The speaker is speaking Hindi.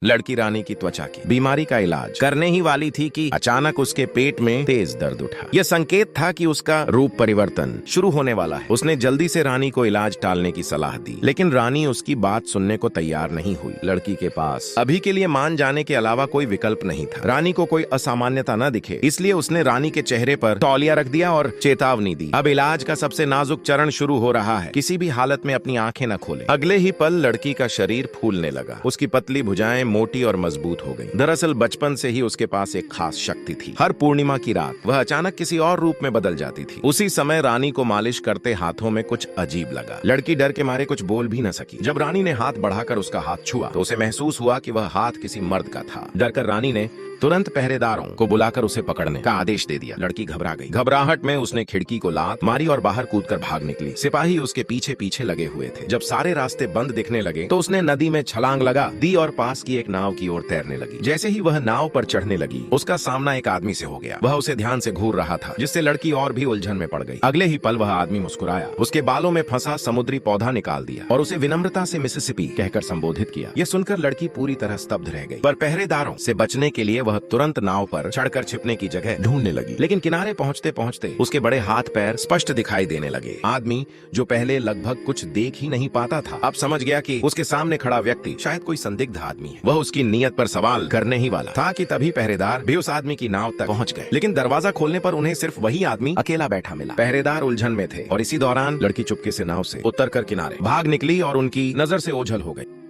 लड़की रानी की त्वचा की बीमारी का इलाज करने ही वाली थी कि अचानक उसके पेट में तेज दर्द उठा। यह संकेत था कि उसका रूप परिवर्तन शुरू होने वाला है। उसने जल्दी से रानी को इलाज टालने की सलाह दी, लेकिन रानी उसकी बात सुनने को तैयार नहीं हुई। लड़की के पास अभी के लिए मान जाने के अलावा कोई विकल्प नहीं था। रानी को कोई असामान्यता न दिखे, इसलिए उसने रानी के चेहरे पर तौलिया रख दिया और चेतावनी दी, अब इलाज का सबसे नाजुक चरण शुरू हो रहा है, किसी भी हालत में अपनी आंखें न खोले। अगले ही पल लड़की का शरीर फूलने लगा। उसकी पतली भुजाएं मोटी और मजबूत हो गईं। दरअसल बचपन से ही उसके पास एक खास शक्ति थी। हर पूर्णिमा की रात वह अचानक किसी और रूप में बदल जाती थी। उसी समय रानी को मालिश करते हाथों में कुछ अजीब लगा। लड़की डर के मारे कुछ बोल भी न सकी। जब रानी ने हाथ बढ़ाकर उसका हाथ छुआ तो उसे महसूस हुआ कि वह हाथ किसी मर्द का था। डरकर रानी ने तुरंत पहरेदारों को बुलाकर उसे पकड़ने का आदेश दे दिया। लड़की घबरा गई। घबराहट में उसने खिड़की को लात मारी और बाहर कूदकर भाग निकली। सिपाही उसके पीछे पीछे लगे हुए थे। जब सारे रास्ते बंद दिखने लगे तो उसने नदी में छलांग लगा दी और पास की एक नाव की ओर तैरने लगी। जैसे ही वह नाव पर चढ़ने लगी, उसका सामना एक आदमी से हो गया। वह उसे ध्यान से घूर रहा था, जिससे लड़की और भी उलझन में पड़ गई। अगले ही पल वह आदमी मुस्कुराया, उसके बालों में फंसा समुद्री पौधा निकाल दिया और उसे विनम्रता से मिसिसिपी कहकर संबोधित किया। यह सुनकर लड़की पूरी तरह स्तब्ध रह गई, पर पहरेदारों से बचने के लिए वह तुरंत नाव पर चढ़कर छिपने की जगह ढूंढने लगी। लेकिन किनारे पहुंचते पहुंचते उसके बड़े हाथ पैर स्पष्ट दिखाई देने लगे। आदमी, जो पहले लगभग कुछ देख ही नहीं पाता था, अब समझ गया कि उसके सामने खड़ा व्यक्ति शायद कोई संदिग्ध आदमी है। वह उसकी नीयत पर सवाल करने ही वाला था कि तभी पहरेदार भी उस आदमी की नाव तक पहुंच गए। लेकिन दरवाजा खोलने पर उन्हें सिर्फ वही आदमी अकेला बैठा मिला। पहरेदार उलझन में थे और इसी दौरान लड़की चुपके से नाव से उतरकर किनारे भाग निकली और उनकी नजर से ओझल हो गई।